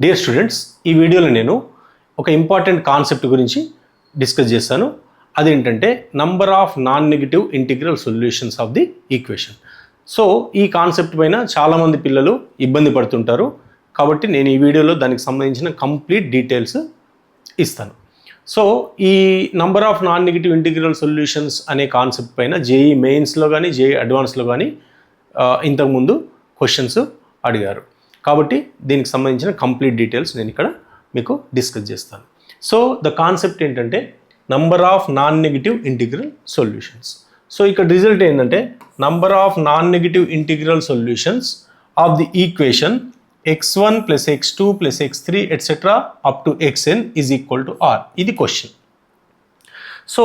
Dear students, ఈ వీడియోలో నేను ఒక ఇంపార్టెంట్ కాన్సెప్ట్ గురించి డిస్కస్ చేస్తాను. అదేంటంటే number of non negative integral solutions of the equation. So ఈ కాన్సెప్ట్ పైన చాలామంది పిల్లలు ఇబ్బంది పడుతుంటారు, కాబట్టి నేను ఈ వీడియోలో దానికి సంబంధించిన కంప్లీట్ డీటెయిల్స్ ఇస్తాను. సో ఈ number of non negative integral solutions అనే కాన్సెప్ట్ పైన జేఈ మెయిన్స్లో కానీ జేఈ అడ్వాన్స్లో కానీ ఇంతకుముందు క్వశ్చన్స్ అడిగారు, కాబట్టి దీనికి సంబంధించిన కంప్లీట్ డీటెయిల్స్ నేను ఇక్కడ మీకు డిస్కస్ చేస్తాను. సో ద కాన్సెప్ట్ ఏంటంటే number of non negative integral solutions. So ఇక్కడ రిజల్ట్ ఏంటంటే number of non negative integral solutions of the equation x1 plus x2 plus x3 etc. up to xn is equal to r. ఇది question. So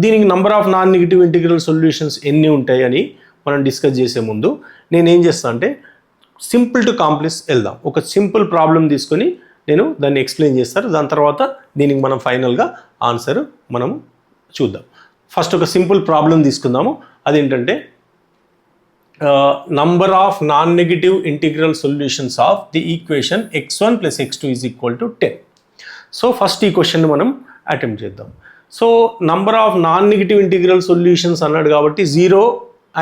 దీనికి number of non negative integral solutions ఎన్ని ఉంటాయి అని మనం discuss చేసే ముందు నేను ఏం చేస్తాను అంటే సింపుల్ టు కాంప్లెక్స్ వెళ్దాం. ఒక సింపుల్ ప్రాబ్లం తీసుకొని నేను దాన్ని ఎక్స్ప్లెయిన్ చేస్తాను, దాని తర్వాత దీనికి మనం ఫైనల్గా ఆన్సర్ మనం చూద్దాం. ఫస్ట్ ఒక సింపుల్ ప్రాబ్లం తీసుకుందాము. అదేంటంటే number of non negative integral solutions of the equation x1 plus x2 is equal to 10. So first ఈ క్వశ్చన్ మనం అటెంప్ట్ చేద్దాం. So number of non negative integral solutions అన్నాడు కాబట్టి zero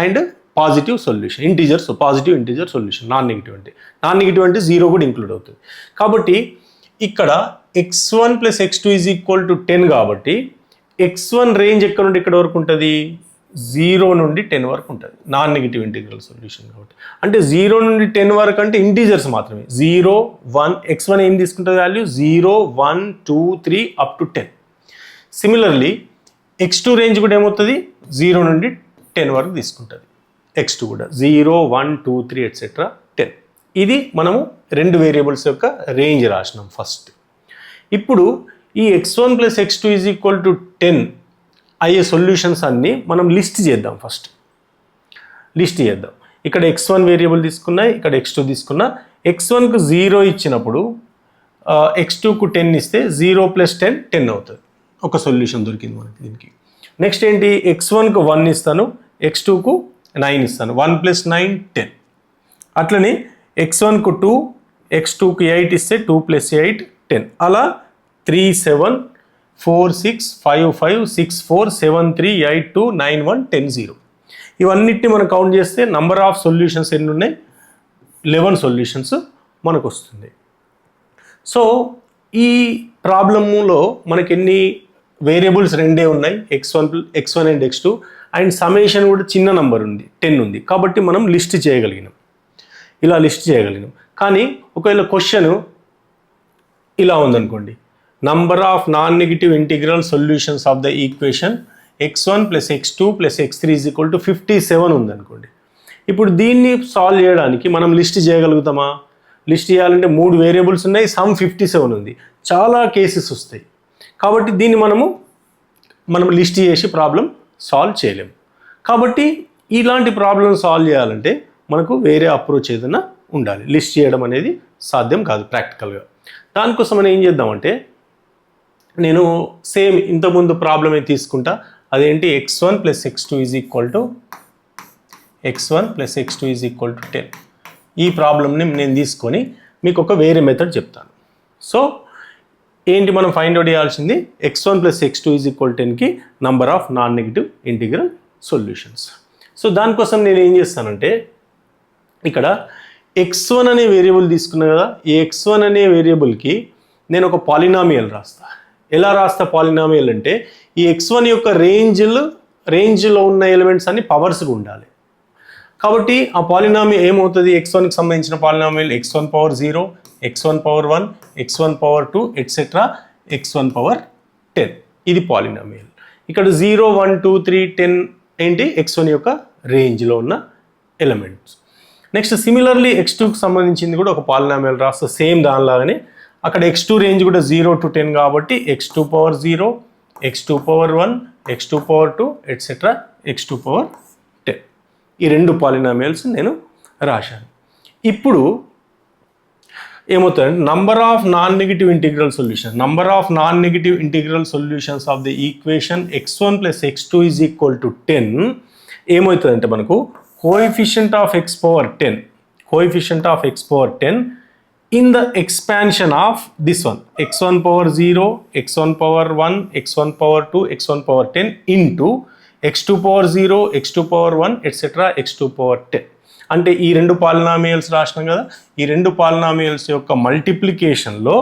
and positive solution, integers, positive integer solution. Non negative అంటే zero కూడా include అవుతుంది. కాబట్టి ఇక్కడ x1 plus x2 is equal to 10 కాబట్టి x1 రేంజ్ ఎక్కడ నుండి ఇక్కడ వరకు ఉంటుంది? 0 నుండి 10 వరకు ఉంటుంది. నాన్ నెగిటివ్ ఇంటిగ్రల్ సొల్యూషన్ కాబట్టి అంటే 0 నుండి 10 వరకు అంటే ఇంటీజర్స్ మాత్రమే. 0, 1, x1 ఏం తీసుకుంటుంది value? 0, 1, 2, 3 up to 10. Similarly x2 range కూడా ఏమవుతుంది? 0 నుండి 10 వరకు తీసుకుంటుంది. x2 కూడా 0, 1, 2, 3 ఎట్సెట్రా 10. ఇది మనము రెండు వేరియబుల్స్ యొక్క రేంజ్ రాసినాం ఫస్ట్. ఇప్పుడు ఈ x1 plus x2 is equal to 10 అయ్యే సొల్యూషన్స్ అన్నీ మనం లిస్ట్ చేద్దాం. ఫస్ట్ లిస్ట్ చేద్దాం. ఇక్కడ x1 వేరియబుల్ తీసుకున్నా, ఇక్కడ x2 తీసుకున్నా. x1కు 0 ఇచ్చినప్పుడు x2కు 10 ఇస్తే 0 plus 10 10 అవుతుంది. ఒక సొల్యూషన్ దొరికింది మనకి దీనికి. నెక్స్ట్ ఏంటి? x1కు 1 ఇస్తాను, x2కు 9 ఇస్తాను. 1 plus 9 10. అట్లనే x1కు 2, x2కు 8 ఇస్తే 2 plus 8 10. అలా 3, 7, 4, 6, 5, 5, 6, 4, 7, 3, 8, 2, 9, 1, 10, 0. ఇవన్నిటిని మనం కౌంట్ చేస్తే నంబర్ ఆఫ్ సొల్యూషన్స్ ఎన్ని ఉన్నాయి? 11 సొల్యూషన్స్ మనకు వస్తుంది. సో ఈ ప్రాబ్లమ్లో మనకి ఎన్ని వేరియబుల్స్? రెండే ఉన్నాయి, x1 అండ్ x2, అండ్ సಮೇషన్ కూడా చిన్న నెంబర్ ఉంది, 10 ఉంది. కాబట్టి మనం లిస్ట్ చేయగలిగినాం, ఇలా లిస్ట్ చేయగలిగినాం. కానీ ఒకవేళ క్వశ్చన్ ఇలా ఉందనుకోండి, number of non negative integral solutions of the equation x1 plus x2 plus x3 is equal to 57 ఉందనుకోండి. ఇప్పుడు దీన్ని సాల్వ్ చేయడానికి మనం లిస్ట్ చేయగలుగుతామా? లిస్ట్ చేయాలంటే 3 వేరియబుల్స్ ఉన్నాయి, సమ్ 57 ఉంది. చాలా కేసెస్ వస్తాయి. కాబట్టి దీన్ని మనం లిస్ట్ చేసి ప్రాబ్లం సాల్వ్ చేయలేము. కాబట్టి ఇలాంటి ప్రాబ్లం సాల్వ్ చేయాలంటే మనకు వేరే అప్రోచ్ ఏదైనా ఉండాలి. లిస్ట్ చేయడం అనేది సాధ్యం కాదు ప్రాక్టికల్గా. దానికోసం మనం ఏం చేద్దామంటే నేను సేమ్ ఇంతకుముందు ప్రాబ్లమే తీసుకుంటా. అదేంటి? x1 plus x2 is equal to 10. ఈ ప్రాబ్లమ్ని నేను తీసుకొని మీకు ఒక వేరే మెథడ్ చెప్తాను. సో ఏంటి మనం ఫైండ్ అవుట్ చేయాల్సింది? x1 plus x2 is equal to 10కి number of non negative integral solutions. So దానికోసం నేను ఏం చేస్తానంటే ఇక్కడ x1 అనే వేరియబుల్ తీసుకున్నా కదా, ఈ x1 అనే వేరియబుల్కి నేను ఒక పాలినామియల్ రాస్తా. ఎలా రాస్తా పాలినామియల్ అంటే ఈ x1 యొక్క రేంజ్లో ఉన్న ఎలిమెంట్స్ అన్ని పవర్స్గా ఉండాలి. కాబట్టి ఆ పాలినామియల్ ఏమవుతుంది? x1కి సంబంధించిన polynomial x1 power 0, x1 power 1, x1 power 2 etcetera x1 power 10. ఇది పాలినామియల్. ఇక్కడ 0, 1, 2, 3, 10 ఏంటి? x1 యొక్క రేంజ్లో ఉన్న ఎలిమెంట్స్. నెక్స్ట్ సిమిలర్లీ x2కి సంబంధించింది కూడా ఒక పాలినామియల్ రాస్తా సేమ్ దానిలాగానే. అక్కడ x2 రేంజ్ కూడా 0 to 10 కాబట్టి x2 power 0, x2 power 1, x2 power 2 etcetera x2 power 10. ఈ రెండు పాలినామియల్స్ నేను రాశాను. ఇప్పుడు ఏమవుతుంది? Number of non negative integral solutions of the equation x1 plus x2 is equal to 10 ఏమవుతుందంటే మనకు coefficient of x power 10 in the expansion of this one, x1 power 0, x1 power 1, x1 power 2, x1 power 10 into x2 power 0, x2 power 1, etc. x2 power 10. అంటే ఈ రెండు polynomials రాసినాం కదా, ఈ రెండు polynomials యొక్క మల్టిప్లికేషన్లో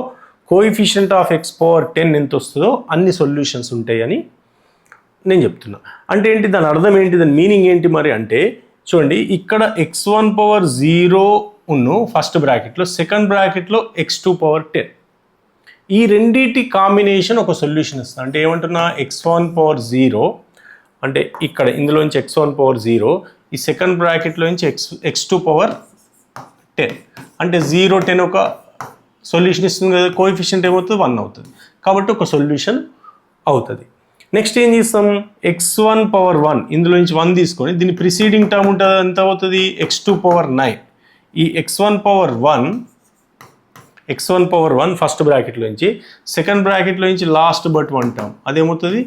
coefficient of x power 10 ఎంత వస్తుందో అన్ని సొల్యూషన్స్ ఉంటాయని నేను చెప్తున్నా. అంటే ఏంటి, దాని అర్థం ఏంటి, దాని మీనింగ్ ఏంటి మరి అంటే చూడండి, ఇక్కడ x1 పవర్ 0 ఉన్ను ఫస్ట్ బ్రాకెట్లో, సెకండ్ బ్రాకెట్లో x2 పవర్ 10, ఈ రెండింటి కాంబినేషన్ ఒక సొల్యూషన్ ఇస్తుంది. అంటే ఏమంటున్నా, x1 పవర్ 0 అంటే ఇక్కడ ఇందులోంచి x1 పవర్ 0, ఈ సెకండ్ బ్రాకెట్లో నుంచి x2 పవర్ 10 అంటే 0, 10 ఒక సొల్యూషన్ ఇస్తుంది కదా, కోఎఫిషియంట్ ఏమవుతుంది 1 అవుతుంది, కాబట్టి ఒక సొల్యూషన్ అవుతుంది. నెక్స్ట్ ఏం చేస్తాం, x1 పవర్ 1 ఇందులో నుంచి 1 తీసుకొని దీని ప్రిసీడింగ్ టర్మ్ ఉంటుంది, ఎంత అవుతుంది x2 పవర్ 9. ఈ x1 పవర్ 1 ఫస్ట్ బ్రాకెట్లో నుంచి, సెకండ్ బ్రాకెట్లో నుంచి లాస్ట్ బట్ 1 టర్మ్ అదేమవుతుంది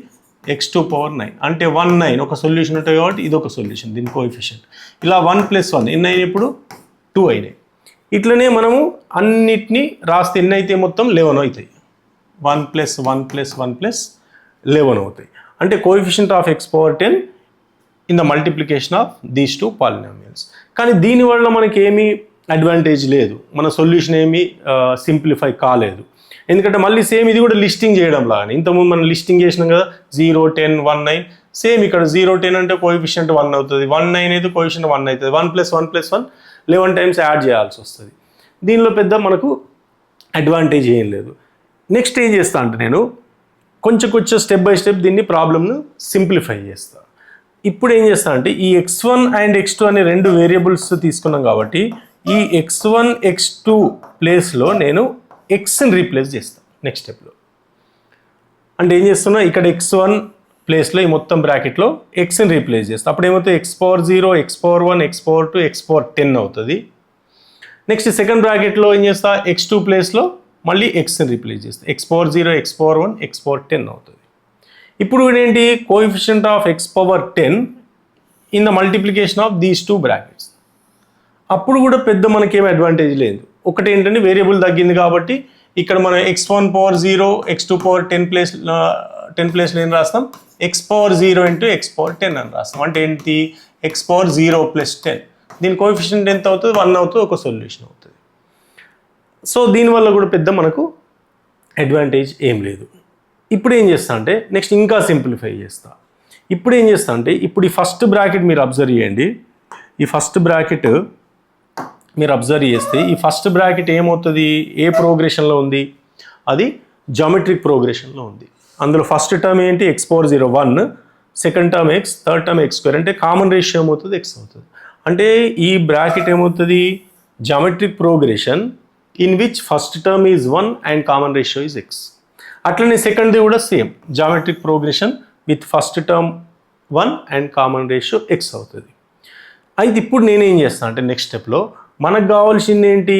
x2 పవర్ 9 అంటే 1, 9 ఒక సొల్యూషన్ ఉంటుంది కాబట్టి ఇది ఒక సొల్యూషన్, దీని కోఎఫిషియంట్. ఇలా 1 + 1 ఎన్ని అయినాయి, ఇప్పుడు 2 అయినాయి. ఇట్లనే మనము అన్నిటినీ రాస్తే ఎన్ని అయితే మొత్తం 11 అవుతాయి, 1 + 1 + 1 + 11 అవుతాయి. అంటే coefficient of x power 10 in the multiplication of these two polynomials. కానీ దీనివల్ల మనకి ఏమీ అడ్వాంటేజ్ లేదు, మన సొల్యూషన్ ఏమీ సింప్లిఫై కాలేదు. ఎందుకంటే మళ్ళీ సేమ్ ఇది కూడా లిస్టింగ్ చేయడం లాగానే, ఇంతకుముందు మనం లిస్టింగ్ చేసినాం కదా 0, 10, 1, 9, సేమ్ ఇక్కడ 0, 10 అంటే కోఎఫిషియంట్ 1 అవుతుంది, 1, 9 అయితే కోఎఫిషియంట్ 1 అవుతుంది, 1 + 1 + 1 11 టైమ్స్ యాడ్ చేయాల్సి వస్తుంది. దీనిలో పెద్ద మనకు అడ్వాంటేజ్ ఏం లేదు. నెక్స్ట్ ఏం చేస్తా అంటే నేను కొంచెం స్టెప్ బై స్టెప్ దీన్ని ప్రాబ్లమ్ను సింప్లిఫై చేస్తా. ఇప్పుడు ఏం చేస్తా అంటే ఈ x1 అండ్ x2 అనే రెండు వేరియబుల్స్ తీసుకున్నాం కాబట్టి ఈ x1, x2 ప్లేస్లో నేను xని రీప్లేస్ చేస్తాను నెక్స్ట్ స్టెప్లో. అంటే ఏం చేస్తున్నా, ఇక్కడ x1 ప్లేస్లో ఈ మొత్తం బ్రాకెట్లో xని రీప్లేస్ చేస్తాను. అప్పుడు ఏమవుతుంది, x power 0, x power 1, x power 2, x power 10 అవుతుంది. నెక్స్ట్ సెకండ్ బ్రాకెట్లో ఏం చేస్తా, x2 ప్లేస్లో మళ్ళీ xని రీప్లేస్ చేస్తాను, x power 0, x power 1, x power 10 అవుతుంది. ఇప్పుడు ఏంటి, coefficient of x power 10 in the multiplication of these two brackets. అప్పుడు కూడా పెద్ద మనకేం అడ్వాంటేజ్ లేదు. ఒకటి ఏంటంటే వేరియబుల్ తగ్గింది కాబట్టి ఇక్కడ మనం x1 పవర్ 0, x2 పవర్ 10 ప్లేస్లో ఏం రాస్తాం, x పవర్ 0 × x పవర్ 10 అని రాస్తాం. అంటే ఏంటి, x పవర్ 0 + 10, దీని కోఎఫిషియంట్ ఎంత అవుతుంది, 1 అవుతుంది, ఒక సొల్యూషన్ అవుతుంది. సో దీనివల్ల కూడా పెద్ద మనకు అడ్వాంటేజ్ ఏం లేదు. ఇప్పుడు ఏం చేస్తా అంటే నెక్స్ట్ ఇంకా సింప్లిఫై చేస్తా. ఇప్పుడు ఏం చేస్తా అంటే ఇప్పుడు ఈ ఫస్ట్ బ్రాకెట్ మీరు అబ్జర్వ్ చేయండి, ఈ ఫస్ట్ బ్రాకెట్ మీరు అబ్జర్వ్ చేస్తే ఈ ఫస్ట్ బ్రాకెట్ ఏమవుతుంది, ఏ ప్రోగ్రెషన్లో ఉంది, అది జామెట్రిక్ ప్రోగ్రెషన్లో ఉంది. అందులో ఫస్ట్ టర్మ్ ఏంటి, x power 0 1, second term x, third term x², అంటే కామన్ రేషియో ఏమవుతుంది, x అవుతుంది. అంటే ఈ బ్రాకెట్ ఏమవుతుంది, geometric progression in which first term is 1 and common ratio is x. అట్లనే సెకండ్ది కూడా same geometric progression with first term 1 and common ratio x అవుతుంది. అయితే ఇప్పుడు నేనేం చేస్తాను అంటే నెక్స్ట్ స్టెప్లో మనకు కావాల్సింది ఏంటి,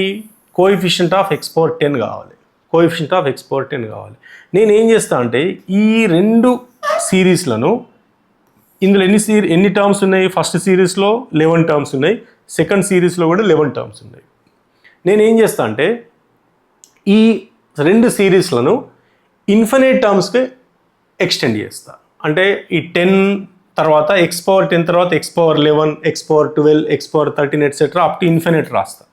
కోఎఫిషియంట్ ఆఫ్ x పవర్ 10 కావాలి, కోఎఫిషియంట్ ఆఫ్ x పవర్ 10 కావాలి. నేను ఏం చేస్తాను అంటే ఈ రెండు సిరీస్లను, ఇందులో ఎన్ని టర్మ్స్ ఉన్నాయి, ఫస్ట్ సిరీస్లో 11 టర్మ్స్ ఉన్నాయి, సెకండ్ సిరీస్లో కూడా 11 టర్మ్స్ ఉన్నాయి. నేనేం చేస్తాను అంటే ఈ రెండు సిరీస్లను ఇన్ఫినైట్ టర్మ్స్కి ఎక్స్టెండ్ చేస్తా. అంటే ఈ 10 తర్వాత x పవర్ 10 తర్వాత x power 11, x power 12, x power 13 etcetera up to infinite రాస్తా.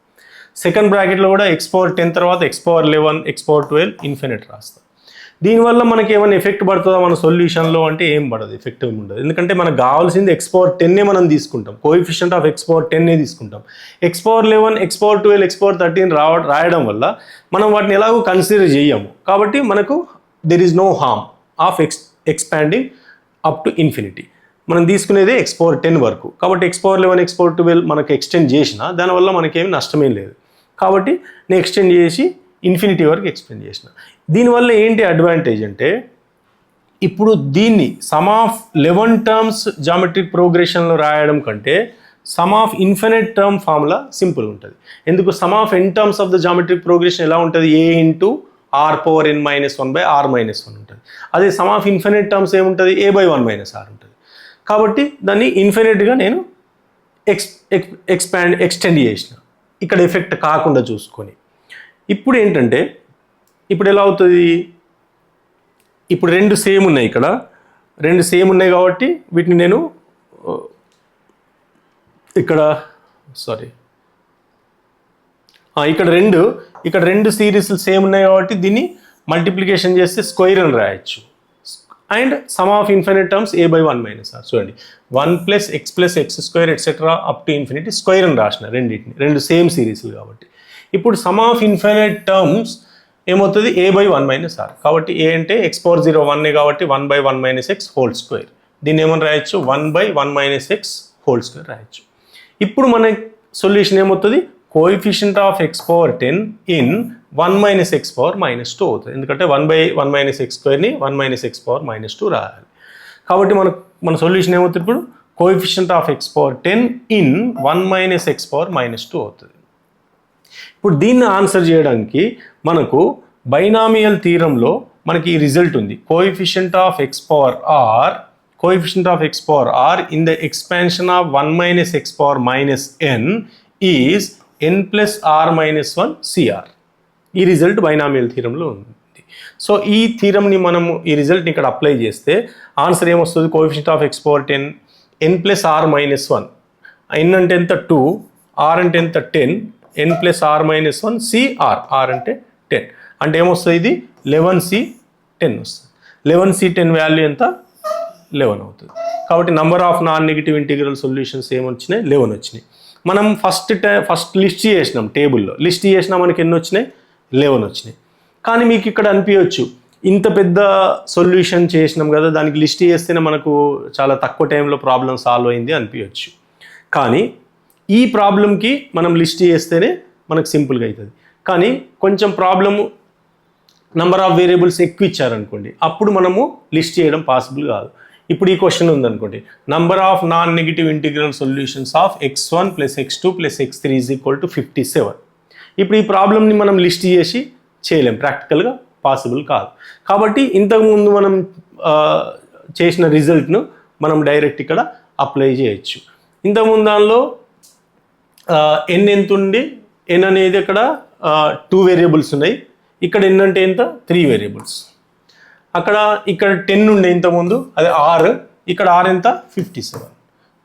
సెకండ్ బ్రాకెట్లో కూడా x పవర్ 10 తర్వాత x power 11, x power 12 infinite రాస్తా. దీనివల్ల మనకి ఏమైనా ఎఫెక్ట్ పడుతుందా మన సొల్యూషన్లో అంటే ఏం పడదు, ఎఫెక్ట్ ఏమి ఉండదు. ఎందుకంటే మనకు కావాల్సింది x పవర్ 10 మనం తీసుకుంటాం, కోఎఫిషియంట్ ఆఫ్ x పవర్ 10 తీసుకుంటాం. x power 11, x power 12, x power 13 రాయడం వల్ల మనం వాటిని ఎలాగో కన్సిడర్ చేయము. కాబట్టి మనకు there is no harm of expanding up to infinity. మనం తీసుకునేదే x పవర్ 10 వరకు. కాబట్టి x పవర్ 11, x పవర్ 12 మనకు ఎక్స్టెండ్ చేసిన దానివల్ల మనకేమి నష్టమేం లేదు. కాబట్టి నేను ఎక్స్టెండ్ చేసి ఇన్ఫినిటీ వరకు ఎక్స్టెండ్ చేసిన. దీనివల్ల ఏంటి అడ్వాంటేజ్ అంటే ఇప్పుడు దీన్ని సమ్ ఆఫ్ 11 టర్మ్స్ జామెట్రిక్ ప్రోగ్రెషన్లో రాయడం కంటే some of infinite term formula simple ఉంటుంది. ఎందుకు, some of n terms of the geometric progression ఎలా ఉంటుంది, a × r power n - 1/r - 1 ఉంటుంది. అదే సమ్ ఆఫ్ ఇన్ఫినిట్ టర్మ్స్ ఏముంటుంది, a/1 - r ఉంటుంది. కాబట్టి దాన్ని ఇన్ఫినిట్గా నేను ఎక్స్టెండ్ చేసిన, ఇక్కడ ఎఫెక్ట్ కాకుండా చూసుకొని. ఇప్పుడు ఏంటంటే ఇప్పుడు ఎలా అవుతుంది, ఇప్పుడు రెండు సేమ్ ఉన్నాయి, ఇక్కడ రెండు సేమ్ ఉన్నాయి కాబట్టి వీటిని నేను ఇక్కడ ఇక్కడ రెండు సిరీస్లు సేమ్ ఉన్నాయి కాబట్టి దీన్ని మల్టిప్లికేషన్ చేస్తే స్క్వేర్ అని రాయొచ్చు. And some of infinite terms a/1 - r. చూడండి 1 + x + x² etcetera up to infinity square అని రాసిన రెండింటిని, రెండు సేమ్ సిరీస్లు కాబట్టి. ఇప్పుడు సమ్ ఆఫ్ ఇన్ఫినిట్ టర్మ్స్ ఏమవుతుంది, a/1 - r. కాబట్టి a అంటే x⁴ 1 కాబట్టి 1/1 - x హోల్ స్క్వేర్. దీన్ని ఏమని రాయొచ్చు, 1/1 - x హోల్ స్క్వేర్ రాయొచ్చు. ఇప్పుడు మన సొల్యూషన్ ఏమవుతుంది, coefficient of x⁴10 in 1 - x⁻² అవుతుంది. ఎందుకంటే 1/1 - x²ని 1 - x⁻² రాయాలి. కాబట్టి మన సొల్యూషన్ ఏమవుతుంది, ఇప్పుడు coefficient of x⁴10 in 1 - x⁻² అవుతుంది. ఇప్పుడు దీన్ని ఆన్సర్ చేయడానికి మనకు బైనామియల్ థీరంలో మనకి ఈ రిజల్ట్ ఉంది, coefficient of x⁴r in the expansion of 1 - x⁻n is n + r - 1 CR. ఈ రిజల్ట్ బైనామియల్ థీరంలో ఉంది. సో ఈ థీరంని మనము ఈ రిజల్ట్ని ఇక్కడ అప్లై చేస్తే ఆన్సర్ ఏమొస్తుంది, coefficient of x⁴10 n + r - 1. n అంటే ఎంత 2, r అంటే ఎంత 10, n + r - 1 CR, r అంటే 10. అంటే ఏమొస్తుంది, ఇది 11C10 వస్తుంది. 11C10 వాల్యూ ఎంత, 11 అవుతుంది. కాబట్టి number of non negative integral solutions ఏమొచ్చినాయి, 11 వచ్చినాయి. మనం ఫస్ట్ లిస్ట్ చేసినాం, టేబుల్లో లిస్ట్ చేసినా మనకి ఎన్ని వచ్చినాయి, 11 వచ్చినాయి. కానీ మీకు ఇక్కడ అనిపించవచ్చు, ఇంత పెద్ద సొల్యూషన్ చేసినాం కదా, దానికి లిస్ట్ చేస్తేనే మనకు చాలా తక్కువ టైంలో ప్రాబ్లం సాల్వ్ అయింది అనిపించవచ్చు. కానీ ఈ ప్రాబ్లంకి మనం లిస్ట్ చేస్తేనే మనకు సింపుల్గా అవుతుంది. కానీ కొంచెం ప్రాబ్లము నంబర్ ఆఫ్ వేరియబుల్స్ ఎక్కువ ఇచ్చారనుకోండి, అప్పుడు మనము లిస్ట్ చేయడం పాసిబుల్ కాదు. ఇప్పుడు ఈ క్వశ్చన్ ఉందనుకోండి, number of non negative integral solutions of x1 + x2 + x3 = 57. ఇప్పుడు ఈ ప్రాబ్లమ్ని మనం లిస్ట్ చేసి చేయలేం, ప్రాక్టికల్గా పాసిబుల్ కాదు. కాబట్టి ఇంతకుముందు మనం చేసిన రిజల్ట్ను మనం డైరెక్ట్ ఇక్కడ అప్లై చేయొచ్చు. ఇంతకుముందు దానిలో n ఎంత ఉండి, n అనేది ఇక్కడ 2 వేరియబుల్స్ ఉన్నాయి, ఇక్కడ n అంటే ఎంత 3 వేరియబుల్స్. ఇక్కడ 10 ఉండే ఇంతకుముందు, అదే r, ఇక్కడ r ఎంత 57.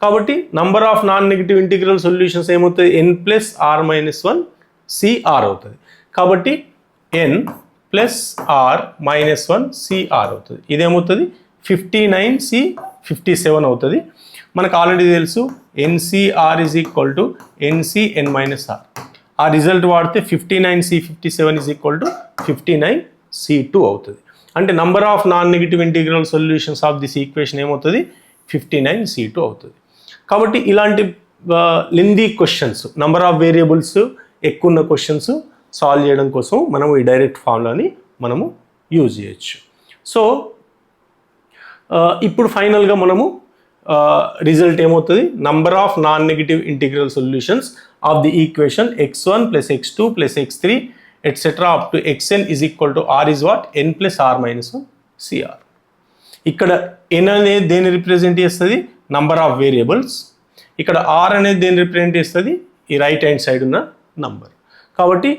కాబట్టి number of non negative integral solutions ఏమవుతుంది, n + r - 1 CR అవుతుంది. కాబట్టి n + r - 1 CR అవుతుంది. ఇదేమవుతుంది 59C57 అవుతుంది. మనకు ఆల్రెడీ తెలుసు NCR = NCn - r. ఆ రిజల్ట్ వాడితే 59C57 = 59C2 అవుతుంది. అంటే number of non negative integral solutions of this equation ఏమవుతుంది, 59C2 అవుతుంది. కాబట్టి ఇలాంటి lengthy questions, number of variables ఎక్కువ ఉన్న క్వశ్చన్స్ సాల్వ్ చేయడం కోసం మనము ఈ డైరెక్ట్ ఫార్ములాని మనము యూజ్ చేయొచ్చు. సో ఇప్పుడు ఫైనల్గా మనము రిజల్ట్ ఏమవుతుంది, number of non negative integral solutions of the equation x1 + x2 + x3 etcetera up to xn = r is what, n + r - 1 CR. ఇక్కడ n అనేది దేన్ని రిప్రజెంట్ చేస్తుంది, నంబర్ ఆఫ్ వేరియబుల్స్. ఇక్కడ r అనేది దేన్ని రిప్రజెంట్ చేస్తుంది, ఈ రైట్ హ్యాండ్ సైడ్ ఉన్న నంబర్. కాబట్టి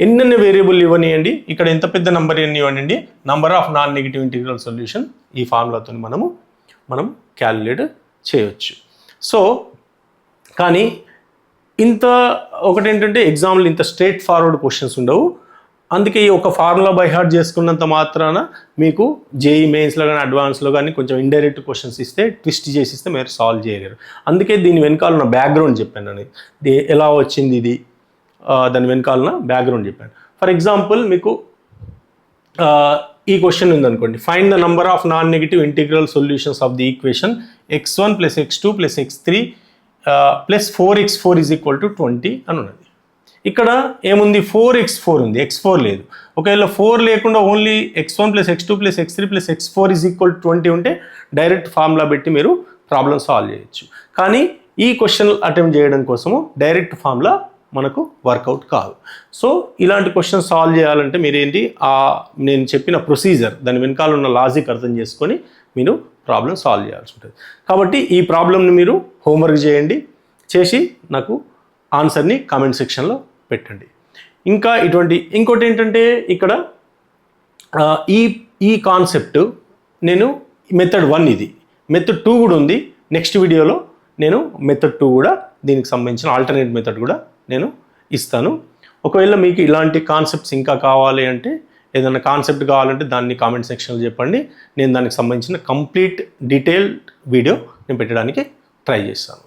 ఎన్నెన్ని వేరియబుల్ ఇవ్వనియండి, ఇక్కడ ఎంత పెద్ద నంబర్ ఎన్ని ఇవ్వండి, number of non negative integral solution ఈ ఫార్ములాతో మనం క్యాలిక్యులేట్ చేయవచ్చు. సో కానీ ఒకటేంటంటే ఎగ్జామ్లో ఇంత స్ట్రేట్ ఫార్వర్డ్ క్వశ్చన్స్ ఉండవు. అందుకే ఈ ఒక ఫార్ములా బై హార్ట్ చేసుకున్నంత మాత్రాన మీకు జేఈ మెయిన్స్లో కానీ అడ్వాన్స్లో కానీ కొంచెం ఇండైరెక్ట్ క్వశ్చన్స్ ఇస్తే, ట్విస్ట్ చేసి ఇస్తే మీరు సాల్వ్ చేయలేరు. అందుకే దీని వెనకాల ఉన్న బ్యాక్గ్రౌండ్ చెప్పాను నేను, ఎలా వచ్చింది ఇది, దాని వెనకాలన బ్యాక్గ్రౌండ్ చెప్పాను. ఫర్ ఎగ్జాంపుల్ మీకు ఈ క్వశ్చన్ ఉందనుకోండి, find the number of non negative integral solutions of the equation x1 + x2 + x3 + 4x4 = 20 అని ఉన్నది. ఇక్కడ ఏముంది, 4x4 ఉంది, x4 లేదు. ఒకవేళ 4 లేకుండా only x1 + x2 + x3 + x4 = 20 ఉంటే డైరెక్ట్ ఫార్ములా పెట్టి మీరు ప్రాబ్లమ్ సాల్వ్ చేయొచ్చు. కానీ ఈ క్వశ్చన్ అటెంప్ట్ చేయడం కోసము డైరెక్ట్ ఫార్ములా మనకు వర్కౌట్ కాదు. సో ఇలాంటి క్వశ్చన్ సాల్వ్ చేయాలంటే మీరేంటి, నేను చెప్పిన ప్రొసీజర్, దాని వెనకాల ఉన్న లాజిక్ అర్థం చేసుకొని మీరు ప్రాబ్లం సాల్వ్ చేయాల్సి ఉంటుంది. కాబట్టి ఈ ప్రాబ్లమ్ని మీరు హోంవర్క్ చేయండి, చేసి నాకు ఆన్సర్ని కామెంట్ సెక్షన్లో పెట్టండి. ఇంకా ఇంకోటి ఏంటంటే ఇక్కడ ఈ కాన్సెప్ట్ నేను మెథడ్ 1 ఇది, మెథడ్ 2 కూడా ఉంది. నెక్స్ట్ వీడియోలో నేను మెథడ్ 2 కూడా దీనికి సంబంధించిన ఆల్టర్నేట్ మెథడ్ కూడా నేను ఇస్తాను. ఒకవేళ మీకు ఇలాంటి కాన్సెప్ట్స్ ఇంకా కావాలి అంటే, ఏదైనా కాన్సెప్ట్ కావాలంటే దాన్ని కామెంట్ సెక్షన్లో చెప్పండి. నేను దానికి సంబంధించిన కంప్లీట్ డీటెయిల్డ్ వీడియో నేను పెట్టడానికి ట్రై చేస్తాను.